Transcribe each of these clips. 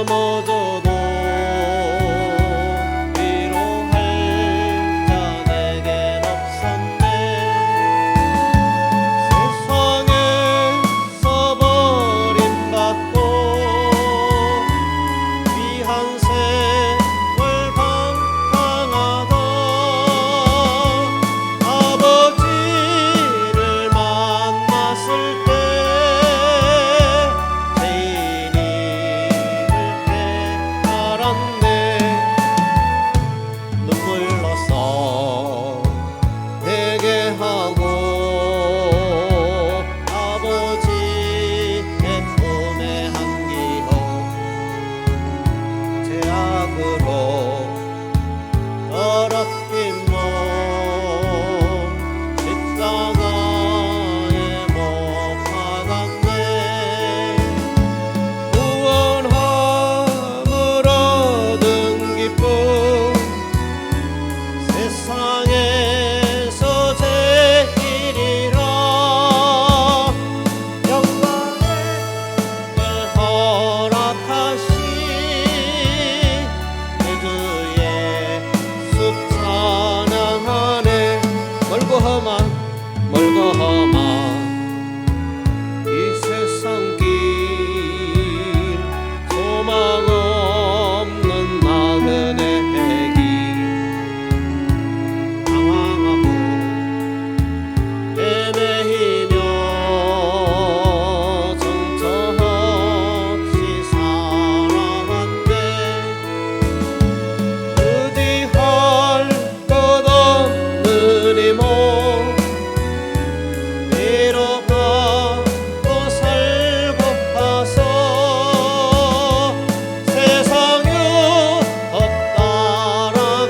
넘어져도 위로할 자 내겐 없었네. 세상에서 버림받고 귀한 세월 방탕하던 아버지를 만났을 때 제 이름을 깨달았네. 눈물로써 회개하고 아버지의 품에 안기어 제약으로 더럽힌 몸 십자가에 못 박았네. 구원함을 얻은 기쁨 세상에서 제일이라. 영광의 허락하신 내 주의 숲 찬양하네. 멀고 험한 이 세상 길 소망 없는 나그네 길 방황하고 헤매이며 정처 없이 살아갔네. 의지할 것 없는 이 몸 위로받고 살고 파서 세상에 엇따라가다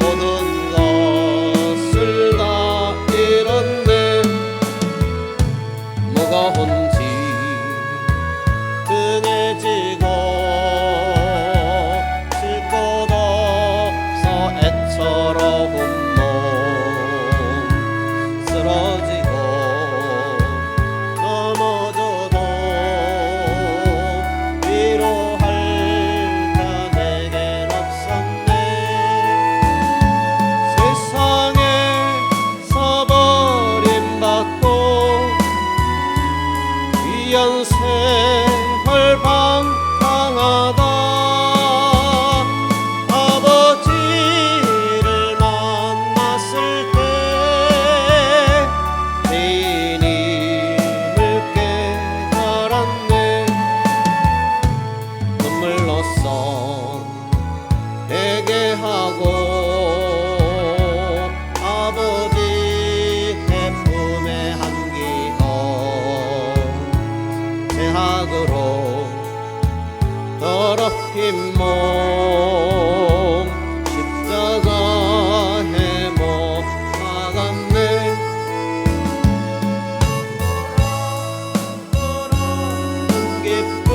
모든 것을 다 잃었네. 무거운 짐 등에 지고 쉴 곳 없어 애처로운 몸 쓰러지고 넘어져도 위로할 자 내겐 없었네. 세상에서 버림받고 귀한 세월 방탕하다 아버지를 만났을 때 제 이름을 깨달았네. 눈물로써 회개하고 아버지의 품에 안기어 제약으로 더럽힌 몸 십자가에 못 박았네. 기쁨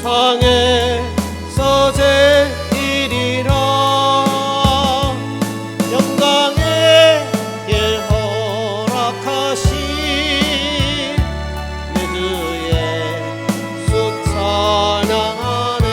세상에서 제일이라. 영광의 길 허락하신 내 주의 숲 찬양하네.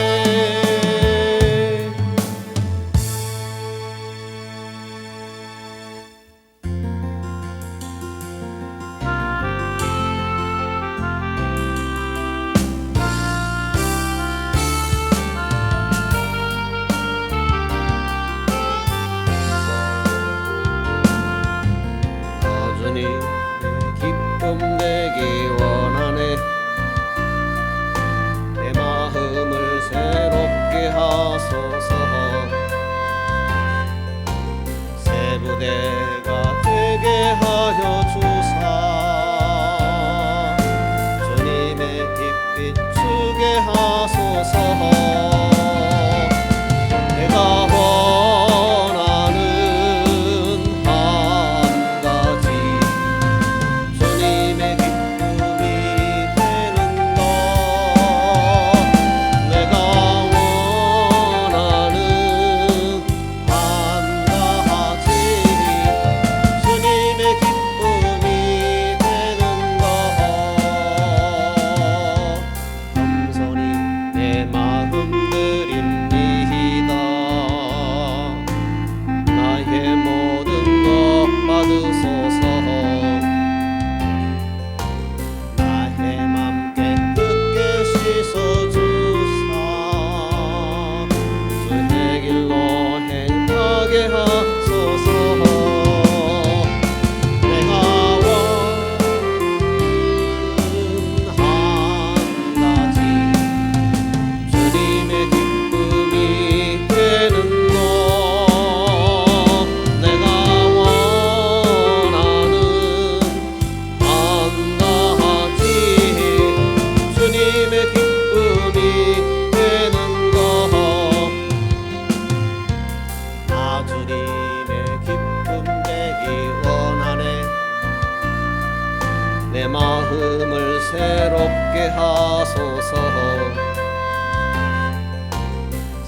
마음을 새롭게 하소서.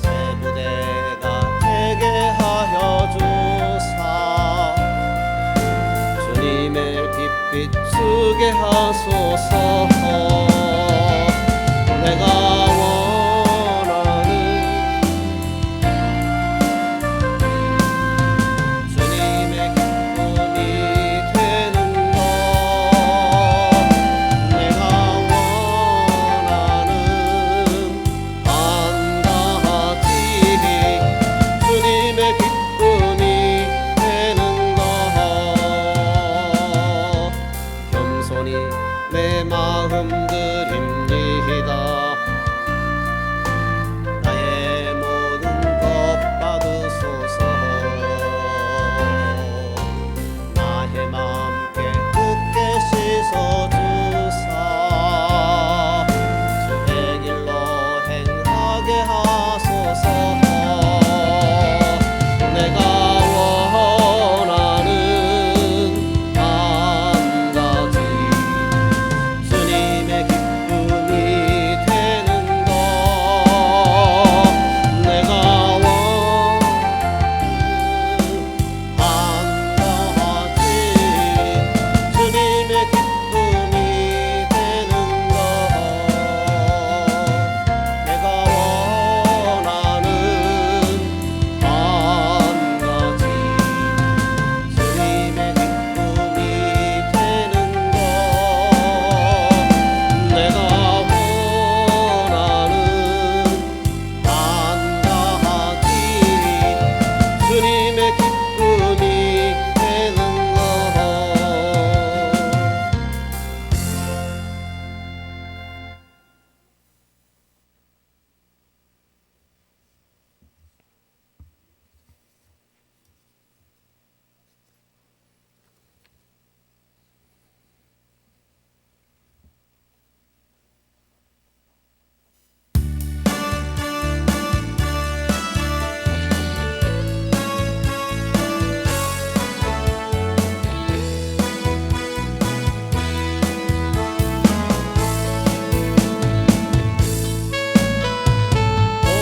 새 부대가 되게 하여 주사 주님의 빛 비추게 하소서. 내가 원하는 주님의 기쁨이 되는 것, 내가 원하는 한 가지 주님의 기쁨이 되는 것, 겸손히 내 마음 드립니다. 나의 모든 것 받으소서. 나의 맘 깨끗게 씻어주사 주의 길로 행하게 하소서. 내가 원하는 한 가지 주님의 기쁨이 되는 것, 내가 원하는 한 가지 주님의 기쁨이 되는 것, 내가 원하는 한 가지 주님의 기쁨이 되는 것, 내가 원하는 한 가지 주님의 기쁨이 되는 것.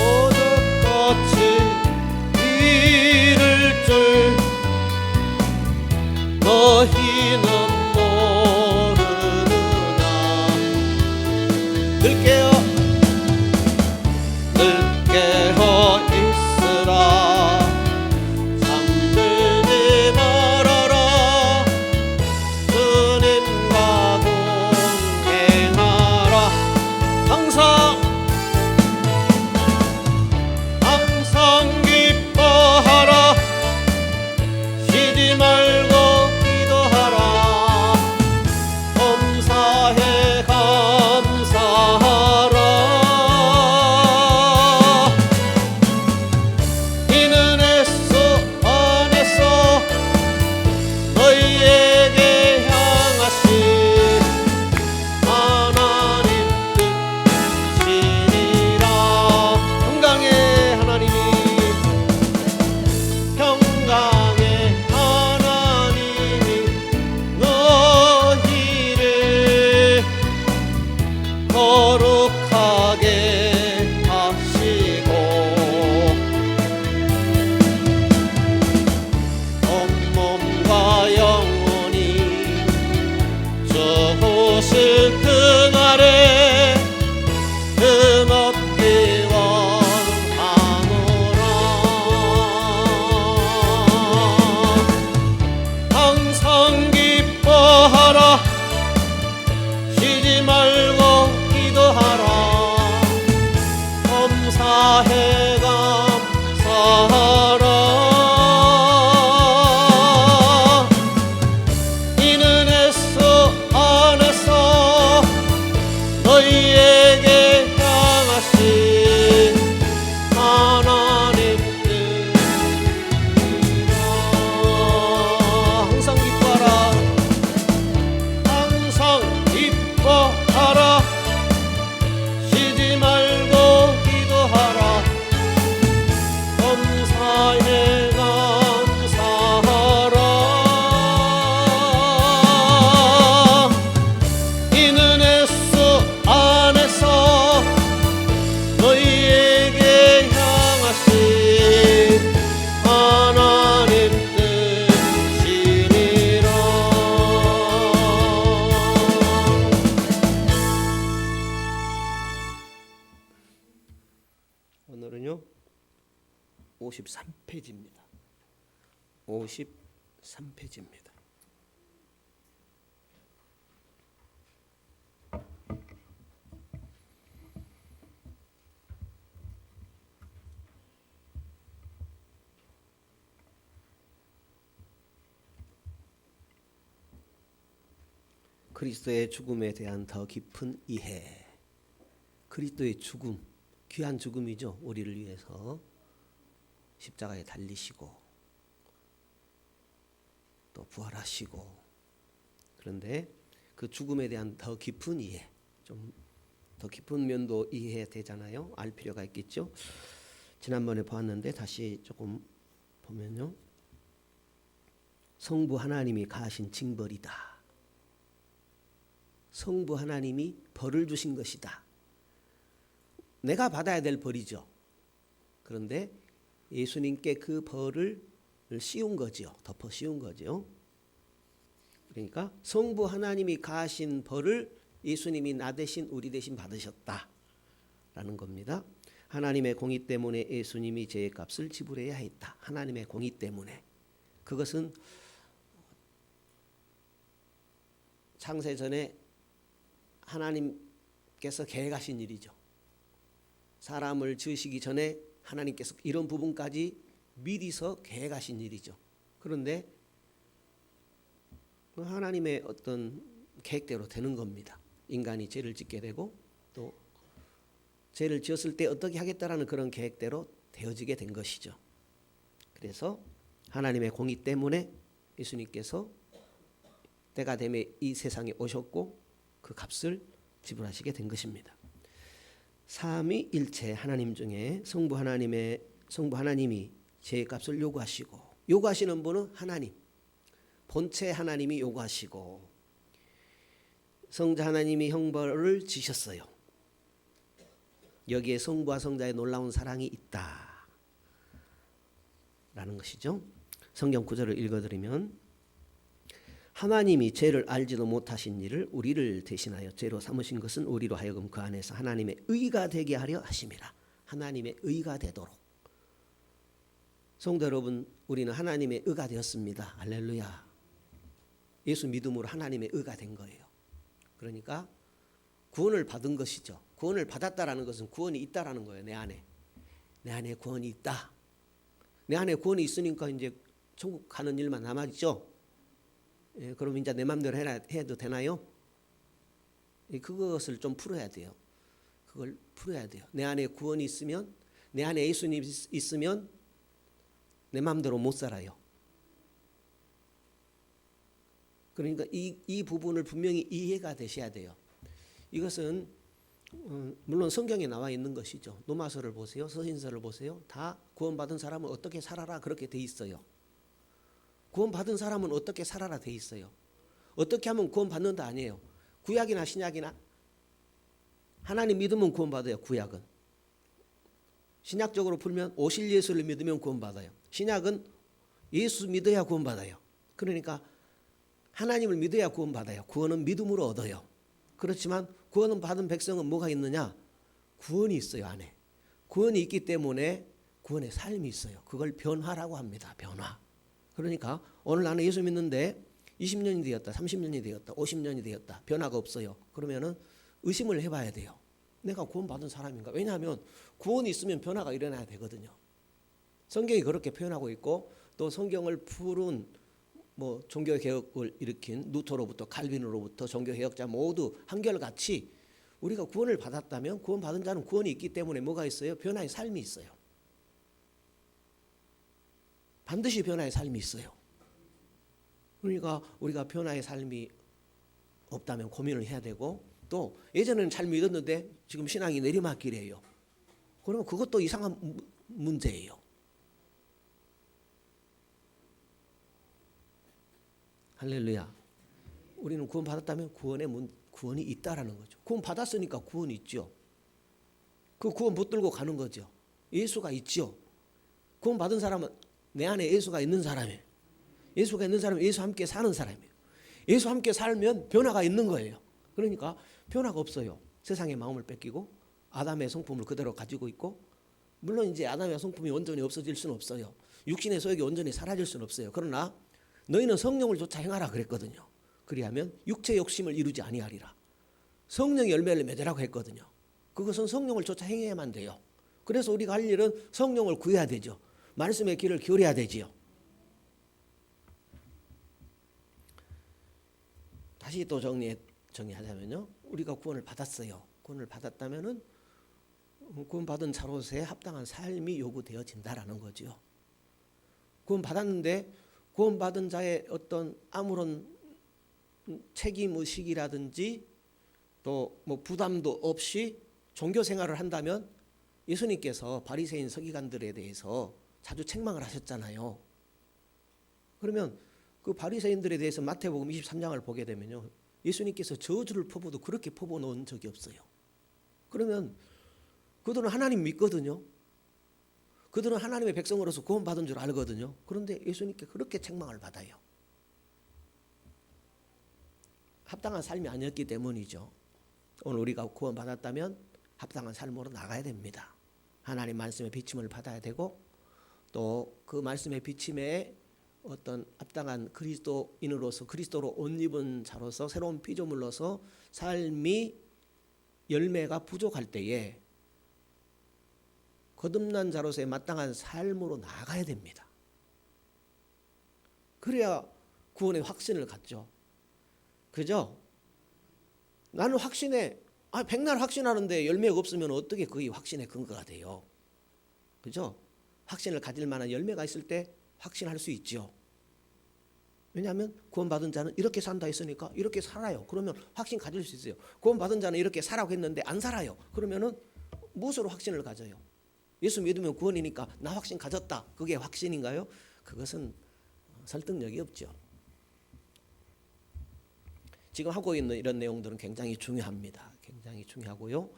어제같이 이를 줄 너희는 모르느냐. 늘 깨어 있으라. 잠들지 말아라. 주님과 동행하라. 항상 기뻐하라. 쉬지 말고 기도하라. 범사에 감사하라. 이는 안에서 너희에게 향하신 하나님 뜻이니라. 평강의 하나님이 너희를 거룩하게 하시고 온몸과 영혼이 주실 그날에 흠없기 원하노라. 항상 기뻐하라. 쉬지 말고 기도하라. 53페이지입니다. 53페이지입니다. 그리스도의 죽음에 대한 더 깊은 이해. 그리스도의 죽음, 귀한 죽음이죠. 우리를 위해서 십자가에 달리시고 또 부활하시고. 그런데 그 죽음에 대한 더 깊은 이해, 좀 더 깊은 면도 이해되잖아요. 알 필요가 있겠죠. 지난번에 보았는데 다시 조금 보면요. 성부 하나님이 가하신 징벌이다. 성부 하나님이 벌을 주신 것이다. 내가 받아야 될 벌이죠. 그런데 예수님께 그 벌을 씌운 거죠. 덮어 씌운 거죠. 그러니까 성부 하나님이 가하신 벌을 예수님이 나 대신 우리 대신 받으셨다라는 겁니다. 하나님의 공의 때문에 예수님이 죄의 값을 지불해야 했다. 하나님의 공의 때문에. 그것은 창세전에 하나님께서 계획하신 일이죠. 사람을 지으시기 전에 하나님께서 이런 부분까지 미리서 계획하신 일이죠. 그런데 하나님의 어떤 계획대로 되는 겁니다. 인간이 죄를 짓게 되고 또 죄를 지었을 때 어떻게 하겠다라는 그런 계획대로 되어지게 된 것이죠. 그래서 하나님의 공의 때문에 예수님께서 때가 되면 이 세상에 오셨고 그 값을 지불하시게 된 것입니다. 삼위일체 하나님 중에 성부 하나님이 죄의 값을 요구하시는 분은 하나님, 본체 하나님이 요구하시고 성자 하나님이 형벌을 지셨어요. 여기에 성부와 성자의 놀라운 사랑이 있다 라는 것이죠. 성경 구절을 읽어드리면 하나님이 죄를 알지도 못하신 일을 우리를 대신하여 죄로 삼으신 것은 우리로 하여금 그 안에서 하나님의 의가 되게 하려 하심이라. 하나님의 의가 되도록. 성도 여러분, 우리는 하나님의 의가 되었습니다. 할렐루야. 예수 믿음으로 하나님의 의가 된 거예요. 그러니까 구원을 받은 것이죠. 구원을 받았다라는 것은 구원이 있다라는 거예요. 내 안에 구원이 있다. 내 안에 구원이 있으니까 이제 천국 가는 일만 남았죠. 예, 그럼 이제 내 마음대로 해도 되나요? 그것을 좀 풀어야 돼요. 그걸 풀어야 돼요. 내 안에 구원이 있으면, 내 안에 예수님이 있으면 내 마음대로 못 살아요. 그러니까 이 부분을 분명히 이해가 되셔야 돼요. 이것은 물론 성경에 나와 있는 것이죠. 로마서를 보세요. 서신서를 보세요. 다 구원받은 사람은 어떻게 살아라 그렇게 돼 있어요. 구원받은 사람은 어떻게 살아라 돼 있어요. 어떻게 하면 구원받는다 아니에요. 구약이나 신약이나 하나님 믿으면 구원받아요. 구약은 신약적으로 풀면 오실 예수를 믿으면 구원받아요. 신약은 예수 믿어야 구원받아요. 그러니까 하나님을 믿어야 구원받아요. 구원은 믿음으로 얻어요. 그렇지만 구원은 받은 백성은 뭐가 있느냐? 구원이 있어요. 안에 구원이 있기 때문에 구원의 삶이 있어요. 그걸 변화라고 합니다. 변화. 그러니까 오늘 나는 예수 믿는데 20년이 되었다, 30년이 되었다, 50년이 되었다. 변화가 없어요. 그러면은 의심을 해봐야 돼요. 내가 구원받은 사람인가? 왜냐하면 구원이 있으면 변화가 일어나야 되거든요. 성경이 그렇게 표현하고 있고 또 성경을 푸른 종교개혁을 일으킨 루터로부터 칼빈으로부터 종교개혁자 모두 한결같이 우리가 구원을 받았다면 구원받은 자는 구원이 있기 때문에 뭐가 있어요? 변화의 삶이 있어요. 반드시 변화의 삶이 있어요. 그러니까 우리가 변화의 삶이 없다면 고민을 해야 되고 또 예전에는 잘 믿었는데 지금 신앙이 내리막길이에요. 그러면 그것도 이상한 문제예요. 할렐루야. 우리는 구원 받았다면 구원이 있다라는 거죠. 구원 받았으니까 구원이 있죠. 그 구원 붙들고 가는 거죠. 예수가 있죠. 구원 받은 사람은 내 안에 예수가 있는 사람이에요. 예수가 있는 사람은 예수 함께 사는 사람이에요. 예수 함께 살면 변화가 있는 거예요. 그러니까 변화가 없어요. 세상의 마음을 뺏기고 아담의 성품을 그대로 가지고 있고 물론 이제 아담의 성품이 온전히 없어질 수는 없어요. 육신의 소욕이 온전히 사라질 수는 없어요. 그러나 너희는 성령을 쫓아 행하라 그랬거든요. 그리하면 육체 욕심을 이루지 아니하리라. 성령의 열매를 맺으라고 했거든요. 그것은 성령을 쫓아 행해야만 돼요. 그래서 우리가 할 일은 성령을 구해야 되죠. 말씀의 길을 기울여야 되지요. 다시 또 정리하자면요. 우리가 구원을 받았어요. 구원을 받았다면은 구원받은 자로서의 합당한 삶이 요구되어진다라는 거죠. 구원받았는데 구원받은 자의 어떤 아무런 책임의식이라든지 또 뭐 부담도 없이 종교 생활을 한다면 예수님께서 바리새인 서기관들에 대해서 자주 책망을 하셨잖아요. 그러면 그 바리새인들에 대해서 마태복음 23장을 보게 되면요. 예수님께서 저주를 퍼부어도 그렇게 퍼부어 놓은 적이 없어요. 그러면 그들은 하나님 믿거든요. 그들은 하나님의 백성으로서 구원받은 줄 알거든요. 그런데 예수님께 그렇게 책망을 받아요. 합당한 삶이 아니었기 때문이죠. 오늘 우리가 구원받았다면 합당한 삶으로 나가야 됩니다. 하나님 말씀의 비침을 받아야 되고 또 그 말씀의 비침에 어떤 합당한 그리스도인으로서 그리스도로 옷 입은 자로서 새로운 피조물로서 삶이 열매가 부족할 때에 거듭난 자로서의 마땅한 삶으로 나아가야 됩니다. 그래야 구원의 확신을 갖죠. 그죠? 나는 확신해. 백날 확신하는데 열매가 없으면 어떻게 그게 확신의 근거가 돼요? 그죠? 확신을 가질 만한 열매가 있을 때 확신할 수 있죠. 왜냐하면 구원받은 자는 이렇게 산다 했으니까 이렇게 살아요. 그러면 확신 가질 수 있어요. 구원받은 자는 이렇게 살라고 했는데 안 살아요. 그러면은 무엇으로 확신을 가져요? 예수 믿으면 구원이니까 나 확신 가졌다. 그게 확신인가요? 그것은 설득력이 없죠. 지금 하고 있는 이런 내용들은 굉장히 중요합니다. 굉장히 중요하고요.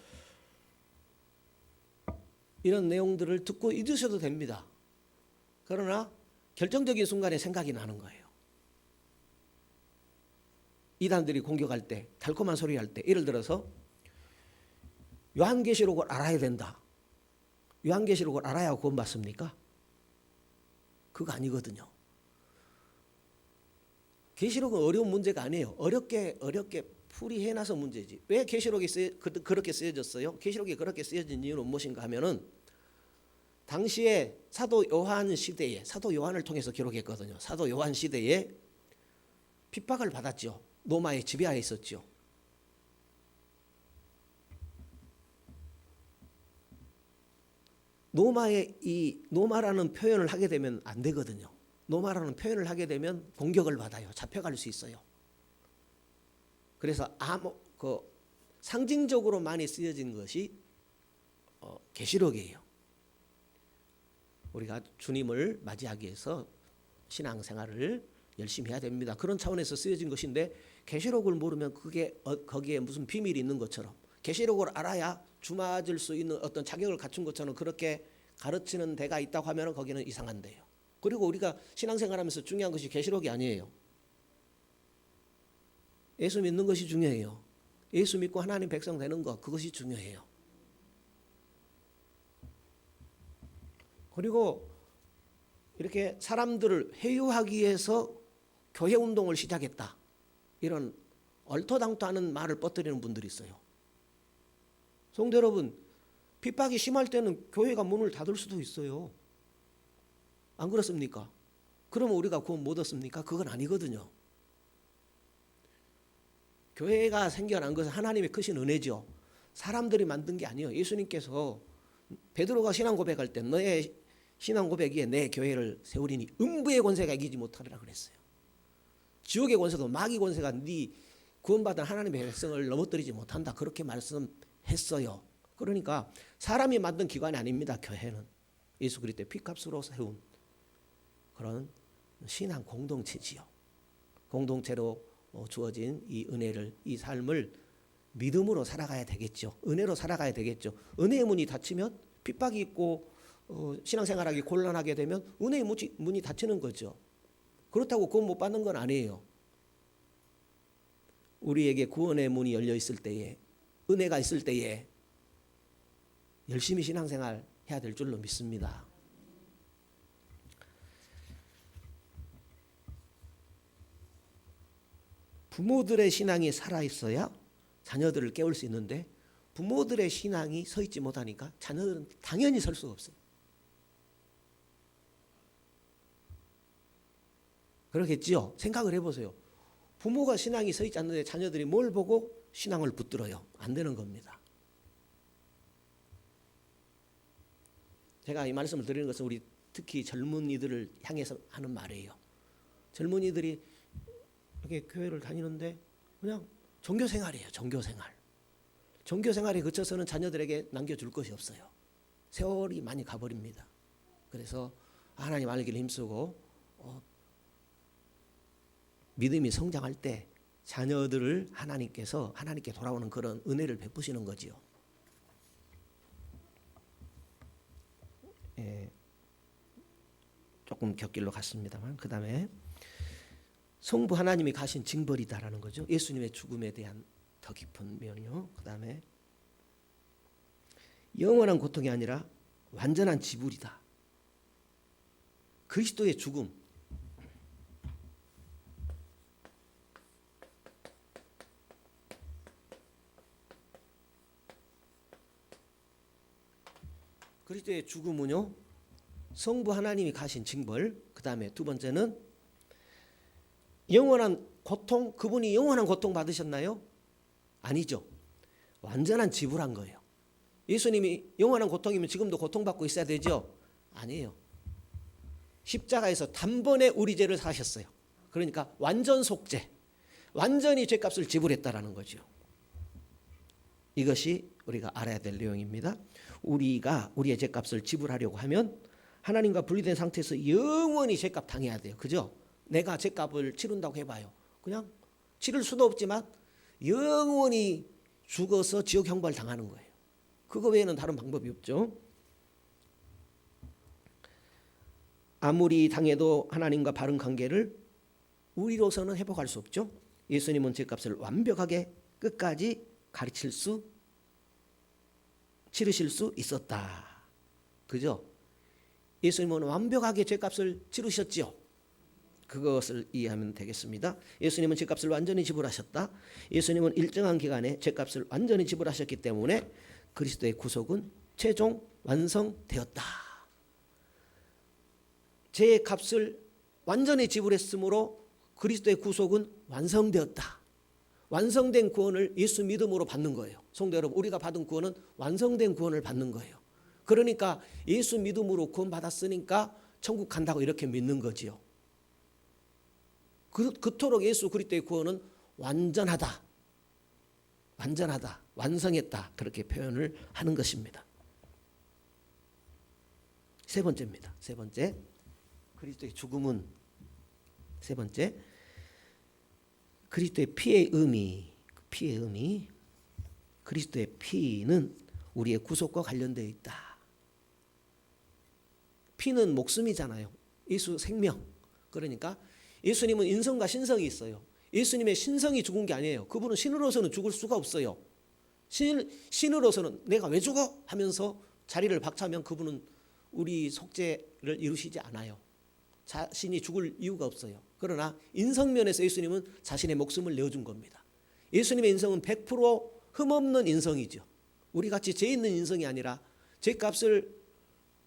이런 내용들을 듣고 잊으셔도 됩니다. 그러나 결정적인 순간에 생각이 나는 거예요. 이단들이 공격할 때, 달콤한 소리 할 때, 예를 들어서 요한계시록을 알아야 된다. 요한계시록을 알아야 구원받습니까? 그거 아니거든요. 계시록은 어려운 문제가 아니에요. 어렵게 풀이해놔서 문제지. 왜 계시록이 그렇게 쓰여졌어요? 계시록이 그렇게 쓰여진 이유는 무엇인가 하면은 당시에 사도 요한 시대에 사도 요한을 통해서 기록했거든요. 사도 요한 시대에 핍박을 받았죠. 로마의 지배하에 있었죠. 노마라는 표현을 하게 되면 안 되거든요. 노마라는 표현을 하게 되면 공격을 받아요. 잡혀갈 수 있어요. 그래서 상징적으로 많이 쓰여진 것이 계시록이에요. 우리가 주님을 맞이하기 위해서 신앙생활을 열심히 해야 됩니다. 그런 차원에서 쓰여진 것인데 계시록을 모르면 그게 거기에 무슨 비밀이 있는 것처럼 계시록을 알아야 주 맞을 수 있는 어떤 자격을 갖춘 것처럼 그렇게 가르치는 데가 있다고 하면 거기는 이상한데요. 그리고 우리가 신앙생활하면서 중요한 것이 계시록이 아니에요. 예수 믿는 것이 중요해요. 예수 믿고 하나님 백성 되는 것, 그것이 중요해요. 그리고 이렇게 사람들을 회유하기 위해서 교회 운동을 시작했다. 이런 얼토당토하는 말을 뻗뜨리는 분들이 있어요. 성도 여러분, 핍박이 심할 때는 교회가 문을 닫을 수도 있어요. 안 그렇습니까? 그러면 우리가 구원 못 얻습니까? 그건 아니거든요. 교회가 생겨난 것은 하나님의 크신 은혜죠. 사람들이 만든 게 아니에요. 예수님께서 베드로가 신앙 고백할 때 너의 신앙 고백 위에 내 교회를 세우리니 음부의 권세가 이기지 못하리라 그랬어요. 지옥의 권세도 마귀 권세가 네 구원받은 하나님의 백성을 넘어뜨리지 못한다. 그렇게 말씀했어요. 그러니까 사람이 만든 기관이 아닙니다. 교회는 예수 그리스도의 피값으로 세운 그런 신앙 공동체지요. 공동체로 주어진 이 은혜를, 이 삶을 믿음으로 살아가야 되겠죠. 은혜로 살아가야 되겠죠. 은혜의 문이 닫히면 핍박이 있고 신앙생활하기 곤란하게 되면 은혜의 문이 닫히는 거죠. 그렇다고 구원 못 받는 건 아니에요. 우리에게 구원의 문이 열려 있을 때에, 은혜가 있을 때에 열심히 신앙생활 해야 될 줄로 믿습니다. 부모들의 신앙이 살아있어야 자녀들을 깨울 수 있는데 부모들의 신앙이 서 있지 못하니까 자녀들은 당연히 설 수가 없어요. 그렇겠지요? 생각을 해보세요. 부모가 신앙이 서 있지 않는데 자녀들이 뭘 보고 신앙을 붙들어요? 안 되는 겁니다. 제가 이 말씀을 드리는 것은 우리 특히 젊은이들을 향해서 하는 말이에요. 젊은이들이 이렇게 교회를 다니는데 그냥 종교생활이에요. 종교생활. 종교생활에 그쳐서는 자녀들에게 남겨줄 것이 없어요. 세월이 많이 가버립니다. 그래서 하나님 알기를 힘쓰고 믿음이 성장할 때 자녀들을 하나님께 돌아오는 그런 은혜를 베푸시는 거지요. 조금 곁길로 갔습니다만 그 다음에 성부 하나님이 가신 징벌이다라는 거죠. 예수님의 죽음에 대한 더 깊은 면이요. 그 다음에 영원한 고통이 아니라 완전한 지불이다. 그리스도의 죽음. 그리스도의 죽음은요, 성부 하나님이 가신 징벌. 그 다음에 두 번째는 영원한 고통. 그분이 영원한 고통 받으셨나요? 아니죠. 완전한 지불한 거예요. 예수님이 영원한 고통이면 지금도 고통받고 있어야 되죠? 아니에요. 십자가에서 단번에 우리 죄를 사셨어요. 그러니까 완전 속죄, 완전히 죄값을 지불했다라는 거죠. 이것이 우리가 알아야 될 내용입니다. 우리가 우리의 죄값을 지불하려고 하면 하나님과 분리된 상태에서 영원히 죄값 당해야 돼요. 그죠? 내가 죄값을 치른다고 해봐요. 그냥 치를 수도 없지만 영원히 죽어서 지옥 형벌 당하는 거예요. 그거 외에는 다른 방법이 없죠. 아무리 당해도 하나님과 바른 관계를 우리로서는 회복할 수 없죠. 예수님은 죄값을 완벽하게 끝까지 치르실 수 있었다. 그죠? 예수님은 완벽하게 죄값을 치르셨지요. 그것을 이해하면 되겠습니다. 예수님은 죄값을 완전히 지불하셨다. 예수님은 일정한 기간에 죄값을 완전히 지불하셨기 때문에 그리스도의 구속은 최종 완성되었다. 죄값을 완전히 지불했으므로 그리스도의 구속은 완성되었다. 완성된 구원을 예수 믿음으로 받는 거예요. 성도 여러분, 우리가 받은 구원은 완성된 구원을 받는 거예요. 그러니까 예수 믿음으로 구원 받았으니까 천국 간다고 이렇게 믿는 거지요. 그토록 예수 그리스도의 구원은 완전하다, 완성했다, 그렇게 표현을 하는 것입니다. 세 번째입니다. 세 번째, 그리스도의 죽음은, 세 번째, 그리스도의 피의 의미. 그리스도의 피는 우리의 구속과 관련되어 있다. 피는 목숨이잖아요. 예수 생명. 그러니까 예수님은 인성과 신성이 있어요. 예수님의 신성이 죽은 게 아니에요. 그분은 신으로서는 죽을 수가 없어요. 신으로서는 내가 왜 죽어? 하면서 자리를 박차면 그분은 우리 속죄를 이루시지 않아요. 자신이 죽을 이유가 없어요. 그러나 인성면에서 예수님은 자신의 목숨을 내어준 겁니다. 예수님의 인성은 100% 흠없는 인성이죠. 우리같이 죄 있는 인성이 아니라 죄값을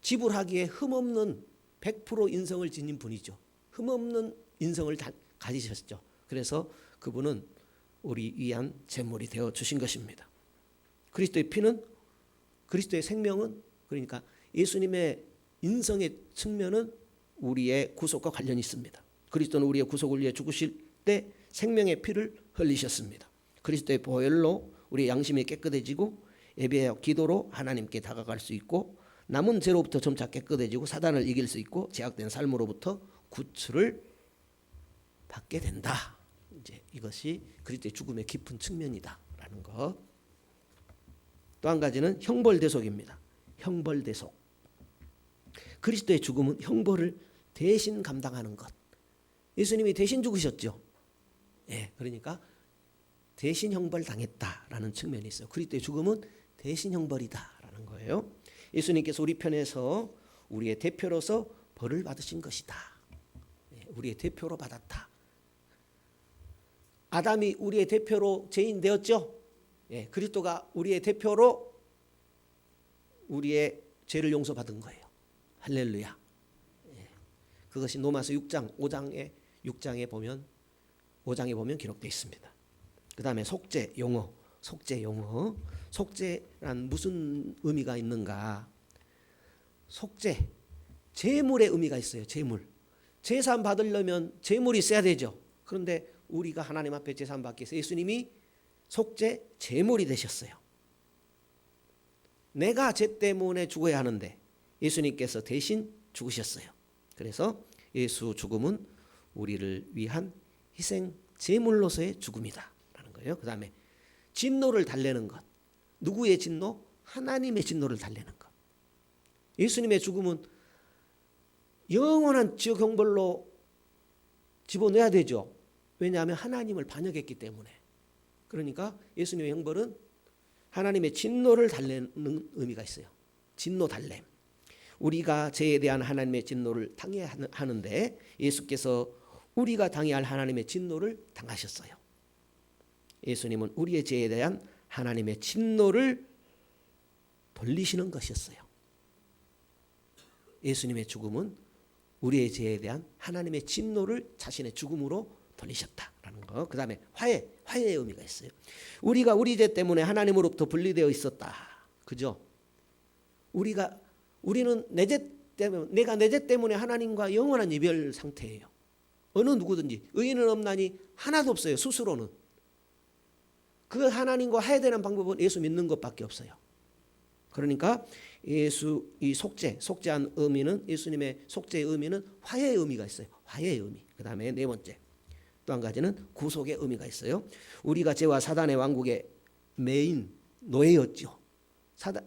지불하기에 흠없는 100% 인성을 지닌 분이죠. 흠없는 인성을 가지셨죠. 그래서 그분은 우리 위한 제물이 되어 주신 것입니다. 그리스도의 피는, 그리스도의 생명은, 그러니까 예수님의 인성의 측면은 우리의 구속과 관련이 있습니다. 그리스도는 우리의 구속을 위해 죽으실 때 생명의 피를 흘리셨습니다. 그리스도의 보혈로 우리의 양심이 깨끗해지고 예배와 기도로 하나님께 다가갈 수 있고 남은 죄로부터 점차 깨끗해지고 사단을 이길 수 있고 제약된 삶으로부터 구출을 받게 된다. 이제 이것이 그리스도의 죽음의 깊은 측면이다라는 것. 또 한 가지는 형벌대속입니다. 형벌대속. 그리스도의 죽음은 형벌을 대신 감당하는 것. 예수님이 대신 죽으셨죠. 그러니까 대신 형벌 당했다라는 측면이 있어요. 그리스도의 죽음은 대신 형벌이다라는 거예요. 예수님께서 우리 편에서 우리의 대표로서 벌을 받으신 것이다. 우리의 대표로 받았다. 아담이 우리의 대표로 죄인 되었죠. 그리스도가 우리의 대표로 우리의 죄를 용서받은 거예요. 할렐루야. 그것이 로마서 6장 5장에 보면 기록되어 있습니다. 그 다음에 속죄 용어. 속죄란 무슨 의미가 있는가? 속죄, 제물의 의미가 있어요. 제사함 받으려면 제물이 있어야 되죠. 그런데 우리가 하나님 앞에 제사함 받기 위해서 예수님이 속죄 제물이 되셨어요. 내가 죄 때문에 죽어야 하는데 예수님께서 대신 죽으셨어요. 그래서 예수 죽음은 우리를 위한 희생 제물로서의 죽음이다 라는 거예요. 그 다음에 진노를 달래는 것. 누구의 진노? 하나님의 진노를 달래는 것. 예수님의 죽음은 영원한 지옥 형벌로 집어넣어야 되죠. 왜냐하면 하나님을 반역했기 때문에. 그러니까 예수님의 형벌은 하나님의 진노를 달래는 의미가 있어요. 진노 달램. 우리가 죄에 대한 하나님의 진노를 당해야 하는데 예수께서 우리가 당해야 할 하나님의 진노를 당하셨어요. 예수님은 우리의 죄에 대한 하나님의 진노를 돌리시는 것이었어요. 예수님의 죽음은 우리의 죄에 대한 하나님의 진노를 자신의 죽음으로 돌리셨다라는 거. 그 다음에 화해의 의미가 있어요. 우리가 우리 죄 때문에 하나님으로부터 분리되어 있었다. 그죠? 우리는 내가 내 죄 때문에 하나님과 영원한 이별 상태예요. 어느 누구든지 의인은 없나니 하나도 없어요. 스스로는. 그 하나님과 화해되는 방법은 예수 믿는 것밖에 없어요. 그러니까 이 속죄한 의미는 예수님의 속죄의 의미는 화해의 의미가 있어요. 화해의 의미. 그 다음에 네 번째 또 한 가지는 구속의 의미가 있어요. 우리가 죄와 사단의 왕국의 메인 노예였죠.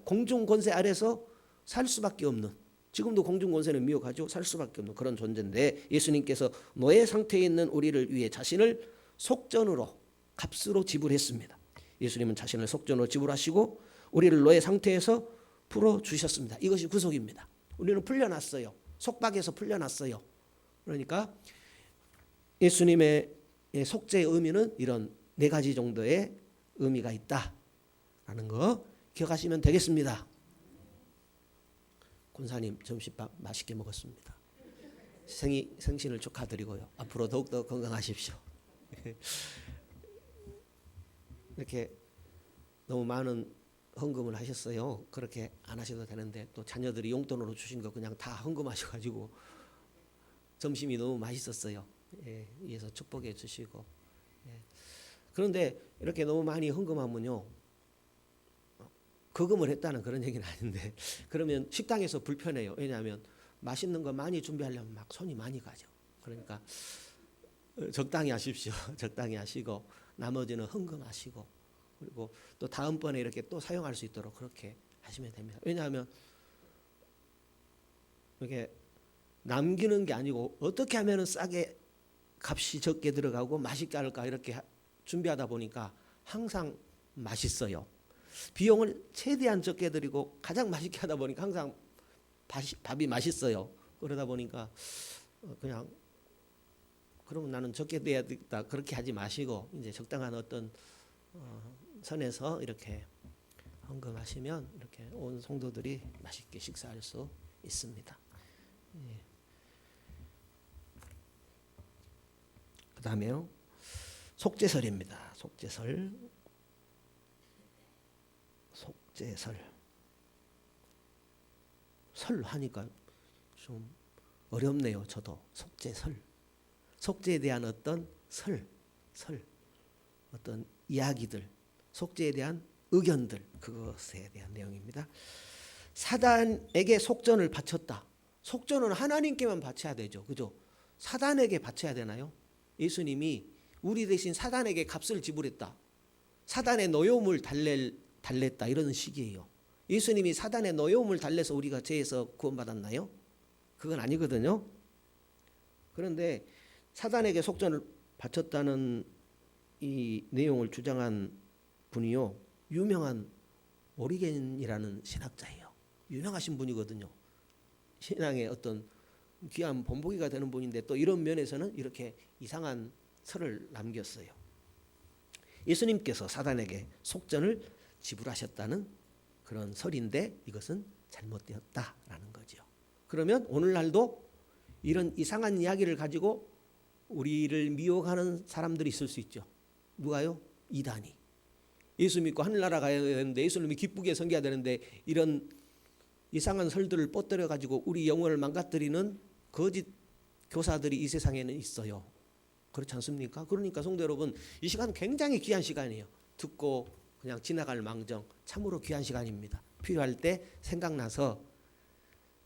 공중 권세 아래서 살 수밖에 없는, 지금도 공중 권세는 미혹하죠. 살 수밖에 없는 그런 존재인데 예수님께서 노예 상태에 있는 우리를 위해 자신을 속전으로 값으로 지불했습니다. 예수님은 자신을 속전으로 지불하시고 우리를 노예 상태에서 풀어주셨습니다. 이것이 구속입니다. 우리는 풀려났어요. 속박에서 풀려났어요. 그러니까 예수님의 속죄의 의미는 이런 네 가지 정도의 의미가 있다라는 거 기억하시면 되겠습니다. 권사님 점심밥 맛있게 먹었습니다. 생신을 축하드리고요. 앞으로 더욱더 건강하십시오. 이렇게 너무 많은 헌금을 하셨어요. 그렇게 안 하셔도 되는데 또 자녀들이 용돈으로 주신 거 그냥 다 헌금하셔가지고 점심이 너무 맛있었어요. 위에서 축복해 주시고. 그런데 이렇게 너무 많이 헌금하면요, 거금을 했다는 그런 얘기는 아닌데 그러면 식당에서 불편해요. 왜냐하면 맛있는 거 많이 준비하려면 막 손이 많이 가죠. 그러니까 적당히 하십시오. 적당히 하시고 나머지는 헌금하시고 그리고 또 다음번에 이렇게 또 사용할 수 있도록 그렇게 하시면 됩니다. 왜냐하면 이렇게 남기는 게 아니고 어떻게 하면 싸게 값이 적게 들어가고 맛있게 할까 이렇게 준비하다 보니까 항상 맛있어요. 비용을 최대한 적게 드리고 가장 맛있게 하다 보니까 항상 밥이 맛있어요. 그러다 보니까 그냥 그러면 나는 적게 돼야겠다 그렇게 하지 마시고 이제 적당한 어떤 선에서 이렇게 헌금하시면 이렇게 온 성도들이 맛있게 식사할 수 있습니다. 그 다음에요, 속죄설입니다. 속죄설. 설 하니까 좀 어렵네요. 저도 속죄설. 속죄에 대한 어떤 어떤 이야기들, 속죄에 대한 의견들, 그것에 대한 내용입니다. 사단에게 속전을 바쳤다. 속전은 하나님께만 바쳐야 되죠. 그죠? 사단에게 바쳐야 되나요? 예수님이 우리 대신 사단에게 값을 지불했다. 사단의 노여움을 달랬다. 이런 식이에요. 예수님이 사단의 노여움을 달래서 우리가 죄에서 구원받았나요? 그건 아니거든요. 그런데 사단에게 속전을 바쳤다는 이 내용을 주장한 분이요, 유명한 오리겐이라는 신학자예요. 유명하신 분이거든요. 신앙의 어떤 귀한 본보기가 되는 분인데 또 이런 면에서는 이렇게 이상한 설을 남겼어요. 예수님께서 사단에게 속전을 지불하셨다는 그런 설인데 이것은 잘못되었다라는 거죠. 그러면 오늘날도 이런 이상한 이야기를 가지고 우리를 미혹하는 사람들이 있을 수 있죠. 누가요? 이단이. 예수 믿고 하늘나라 가야 되는데 예수님이 기쁘게 섬겨야 되는데 이런 이상한 설들을 뻗들여 가지고 우리 영혼을 망가뜨리는 거짓 교사들이 이 세상에는 있어요. 그렇지 않습니까? 그러니까 성도 여러분, 이 시간 굉장히 귀한 시간이에요. 듣고 그냥 지나갈 망정 참으로 귀한 시간입니다. 필요할 때 생각나서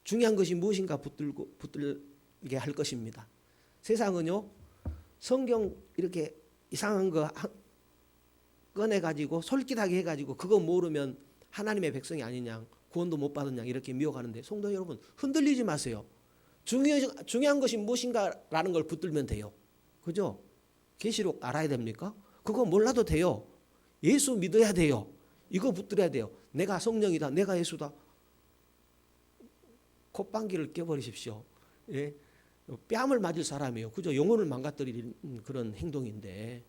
중요한 것이 무엇인가 붙들게 할 것입니다. 세상은요, 성경 이렇게 이상한 거 꺼내가지고 솔깃하게 해가지고 그거 모르면 하나님의 백성이 아니냐, 구원도 못 받았냐 이렇게 미혹하는데 성도 여러분, 흔들리지 마세요. 중요한 것이 무엇인가라는 걸 붙들면 돼요. 그죠? 계시록 알아야 됩니까? 그거 몰라도 돼요. 예수 믿어야 돼요. 이거 붙들어야 돼요. 내가 성령이다. 내가 예수다. 콧방귀를 껴버리십시오. 예? 뺨을 맞을 사람이에요. 그죠? 영혼을 망가뜨리는 그런 행동인데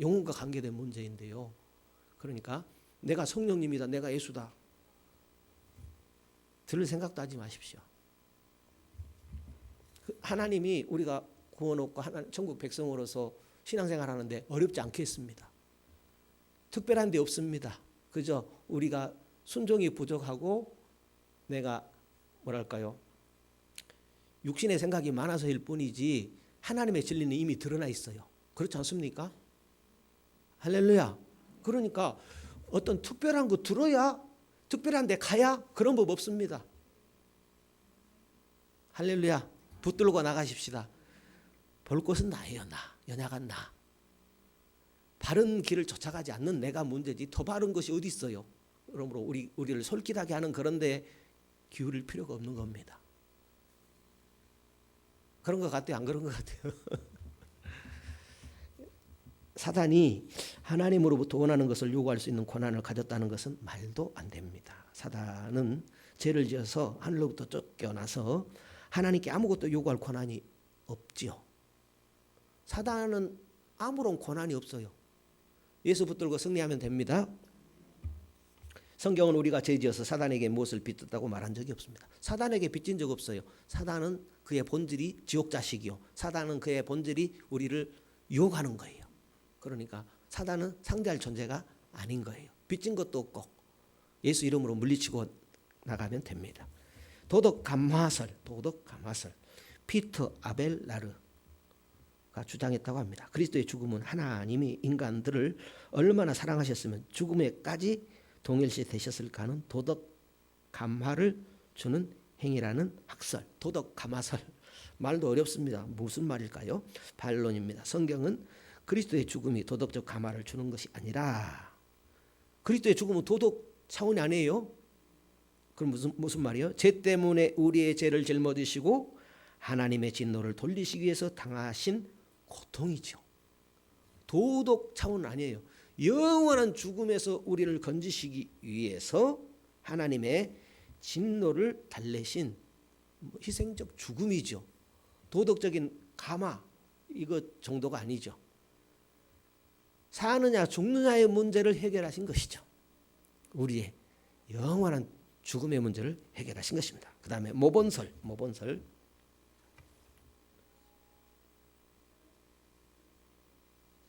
영혼과 관계된 문제인데요. 그러니까 내가 성령님이다. 내가 예수다. 들을 생각도 하지 마십시오. 하나님이 우리가 구원 얻고 천국 백성으로서 신앙생활 하는데 어렵지 않겠습니다. 특별한 데 없습니다. 그저 우리가 순종이 부족하고 내가 뭐랄까요? 육신의 생각이 많아서일 뿐이지 하나님의 진리는 이미 드러나 있어요. 그렇지 않습니까? 할렐루야. 그러니까 어떤 특별한 거 들어야, 특별한 데 가야 그런 법 없습니다. 할렐루야. 붙들고 나가십시다. 볼 곳은 나예요. 나. 연약한 나. 바른 길을 쫓아가지 않는 내가 문제지 더 바른 것이 어디 있어요. 그러므로 우리를 솔깃하게 하는 그런 데 기울일 필요가 없는 겁니다. 그런 것 같아요? 안 그런 것 같아요? 사단이 하나님으로부터 원하는 것을 요구할 수 있는 권한을 가졌다는 것은 말도 안 됩니다. 사단은 죄를 지어서 하늘로부터 쫓겨나서 하나님께 아무것도 요구할 권한이 없지요. 사단은 아무런 권한이 없어요. 예수 붙들고 승리하면 됩니다. 성경은 우리가 죄지어서 사단에게 무엇을 빚졌다고 말한 적이 없습니다. 사단에게 빚진 적 없어요. 사단은 그의 본질이 지옥자식이요. 사단은 그의 본질이 우리를 유혹하는 거예요. 그러니까 사단은 상대할 존재가 아닌 거예요. 빚진 것도 없고 예수 이름으로 물리치고 나가면 됩니다. 도덕 감화설 피터 아벨라르가 주장했다고 합니다. 그리스도의 죽음은 하나님이 인간들을 얼마나 사랑하셨으면 죽음에까지 동일시 되셨을까는 도덕 감화를 주는 행위라는 학설. 도덕 감화설 말도 어렵습니다. 무슨 말일까요? 반론입니다. 성경은 그리스도의 죽음이 도덕적 감화를 주는 것이 아니라 그리스도의 죽음은 도덕 차원이 아니에요. 그럼 무슨 말이에요? 죄 때문에 우리의 죄를 짊어지시고 하나님의 진노를 돌리시기 위해서 당하신 고통이죠. 도덕 차원은 아니에요. 영원한 죽음에서 우리를 건지시기 위해서 하나님의 진노를 달래신 희생적 죽음이죠. 도덕적인 감화 이것 정도가 아니죠. 사느냐 죽느냐의 문제를 해결하신 것이죠. 우리의 영원한 죽음의 문제를 해결하신 것입니다. 그 다음에 모본설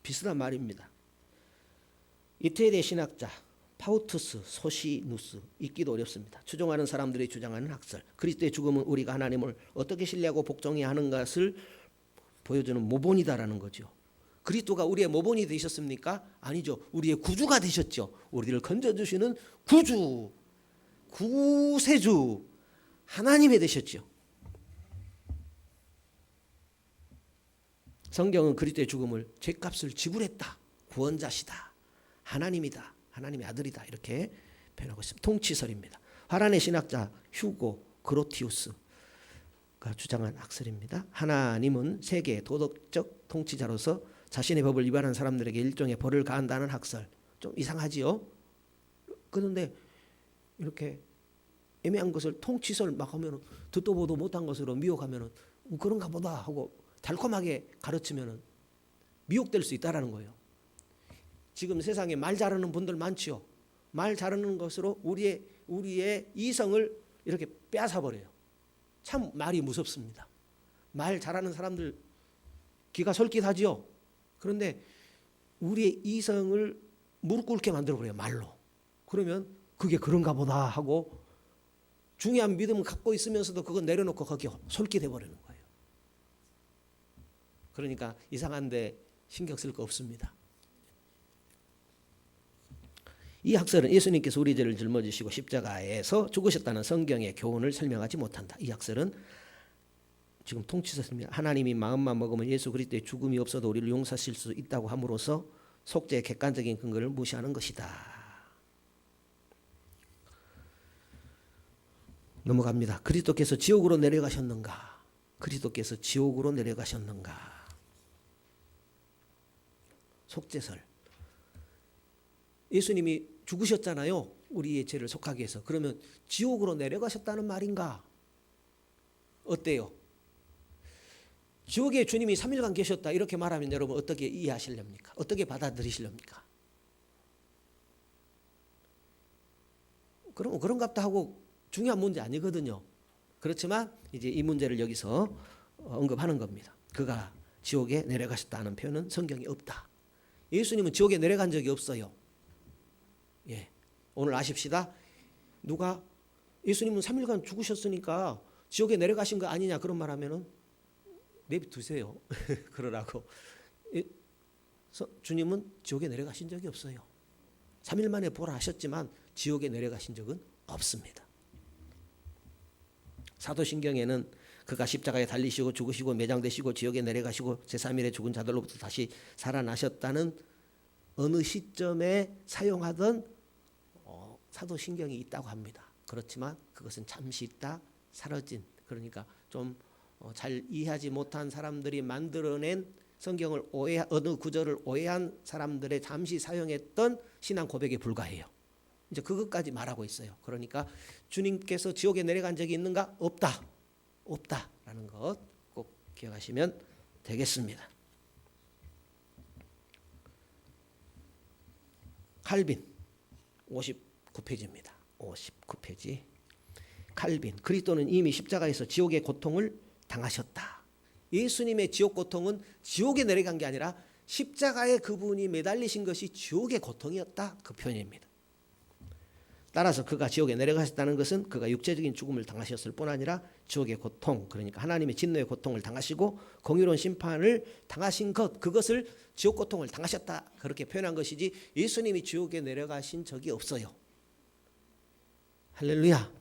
비슷한 말입니다. 이태리의 신학자 파우투스 소시누스 읽기도 어렵습니다. 추종하는 사람들이 주장하는 학설. 그리스도의 죽음은 우리가 하나님을 어떻게 신뢰하고 복종해야 하는 것을 보여주는 모본이다라는 거죠. 그리스도가 우리의 모본이 되셨습니까? 아니죠. 우리의 구주가 되셨죠. 우리를 건져주시는 구세주 하나님이 되셨죠. 성경은 그리스도의 죽음을 죄값을 지불했다. 구원자시다. 하나님이다. 하나님의 아들이다. 이렇게 표현하고 있습니다. 통치설입니다. 화란의 신학자 휴고 그로티우스가 주장한 학설입니다. 하나님은 세계의 도덕적 통치자로서 자신의 법을 위반한 사람들에게 일종의 벌을 가한다는 학설. 좀 이상하지요? 그런데 이렇게 애매한 것을 통치설 막 하면 듣도 보도 못한 것으로 미혹하면 그런가 보다 하고 달콤하게 가르치면 미혹될 수 있다라는 거예요. 지금 세상에 말 잘하는 분들 많지요. 말 잘하는 것으로 우리의 이성을 이렇게 빼앗아 버려요. 참 말이 무섭습니다. 말 잘하는 사람들 기가 솔깃하지요. 그런데 우리의 이성을 무릎 꿇게 만들어 버려요, 말로. 그러면 그게 그런가 보다 하고 중요한 믿음을 갖고 있으면서도 그거 내려놓고 거기에 솔깃해 버리는 거예요. 그러니까 이상한데 신경 쓸 거 없습니다. 이 학설은 예수님께서 우리 죄를 짊어지시고 십자가에서 죽으셨다는 성경의 교훈을 설명하지 못한다. 이 학설은 지금 통치서입니다. 하나님이 마음만 먹으면 예수 그리스도의 죽음이 없어도 우리를 용서하실 수 있다고 함으로써 속죄의 객관적인 근거를 무시하는 것이다. 넘어갑니다. 그리스도께서 지옥으로 내려가셨는가? 그리스도께서 지옥으로 내려가셨는가? 속죄설. 예수님이 죽으셨잖아요. 우리의 죄를 속하기 위해서. 그러면 지옥으로 내려가셨다는 말인가? 어때요? 지옥에 주님이 3일간 계셨다 이렇게 말하면 여러분 어떻게 이해하시렵니까? 어떻게 받아들이시렵니까? 그럼 그런갑다 하고 중요한 문제 아니거든요. 그렇지만 이제 이 문제를 여기서 언급하는 겁니다. 그가 지옥에 내려가셨다는 표현은 성경에 없다. 예수님은 지옥에 내려간 적이 없어요. 예, 오늘 아십시다. 누가 예수님은 3일간 죽으셨으니까 지옥에 내려가신 거 아니냐 그런 말하면은 내비두세요. 그러라고. 주님은 지옥에 내려가신 적이 없어요. 3일 만에 부활하셨지만 지옥에 내려가신 적은 없습니다. 사도신경에는 그가 십자가에 달리시고 죽으시고 매장되시고 지옥에 내려가시고 제3일에 죽은 자들로부터 다시 살아나셨다는 어느 시점에 사용하던 사도신경이 있다고 합니다. 그렇지만 그것은 잠시 있다 사라진, 그러니까 좀 잘 이해하지 못한 사람들이 만들어낸 성경을 어느 구절을 오해한 사람들의 잠시 사용했던 신앙 고백에 불과해요. 이제 그것까지 말하고 있어요. 그러니까 주님께서 지옥에 내려간 적이 있는가? 없다. 없다라는 것 꼭 기억하시면 되겠습니다. 칼빈 59페이지입니다. 59페이지. 칼빈. 그리스도는 이미 십자가에서 지옥의 고통을 당하셨다. 예수님의 지옥 고통은 지옥에 내려간 게 아니라 십자가에 그분이 매달리신 것이 지옥의 고통이었다. 그 표현입니다. 따라서 그가 지옥에 내려가셨다는 것은 그가 육체적인 죽음을 당하셨을 뿐 아니라 지옥의 고통, 그러니까 하나님의 진노의 고통을 당하시고 공의로운 심판을 당하신 것, 그것을 지옥 고통을 당하셨다 그렇게 표현한 것이지 예수님이 지옥에 내려가신 적이 없어요. 할렐루야.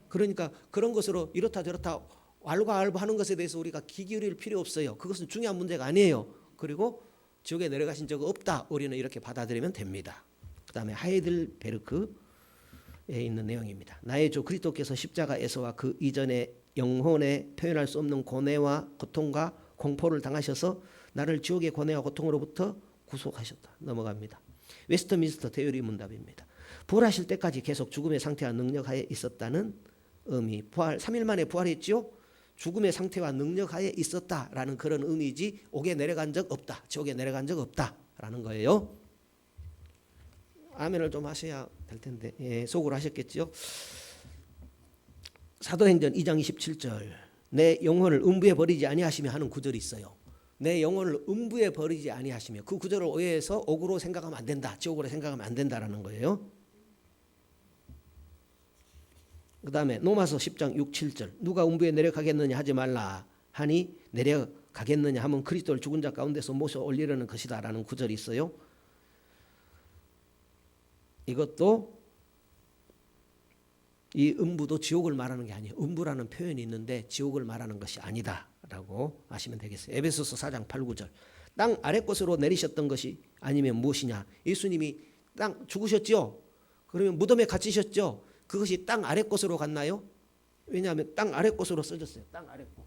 그러니까 그런 것으로 이렇다 저렇다 왈가왈부하는 것에 대해서 우리가 귀 기울일 필요 없어요. 그것은 중요한 문제가 아니에요. 그리고 지옥에 내려가신 적 없다. 우리는 이렇게 받아들이면 됩니다. 그 다음에 하이델베르크에 있는 내용입니다. 나의 주 그리스도께서 십자가에서와 그 이전의 영혼에 표현할 수 없는 고뇌와 고통과 공포를 당하셔서 나를 지옥의 고뇌와 고통으로부터 구속하셨다. 넘어갑니다. 웨스트민스터 대유리 문답입니다. 부활하실 때까지 계속 죽음의 상태와 능력하에 있었다는 의미. 3일 만에 부활했지요. 죽음의 상태와 능력하에 있었다라는 그런 의미지 옥에 내려간 적 없다. 지옥에 내려간 적 없다라는 거예요. 아멘을 좀 하셔야 될 텐데 속으로 하셨겠죠. 사도행전 2장 27절 내 영혼을 음부에 버리지 아니하시며 하는 구절이 있어요. 내 영혼을 음부에 버리지 아니하시며, 그 구절을 오해해서 옥으로 생각하면 안 된다, 지옥으로 생각하면 안 된다라는 거예요. 그 다음에 로마서 10장 6, 7절 누가 음부에 내려가겠느냐 하지 말라 하니 내려가겠느냐 하면 그리스도를 죽은 자 가운데서 모셔 올리려는 것이다 라는 구절이 있어요. 이것도 이 음부도 지옥을 말하는 게 아니에요. 음부라는 표현이 있는데 지옥을 말하는 것이 아니다 라고 아시면 되겠어요. 에베소서 4장 8, 9절 땅 아래 곳으로 내리셨던 것이 아니면 무엇이냐. 예수님이 땅 죽으셨죠. 그러면 무덤에 갇히셨죠. 그것이 땅 아래 곳으로 갔나요? 왜냐하면 땅 아래 곳으로 써졌어요. 땅 아래 곳.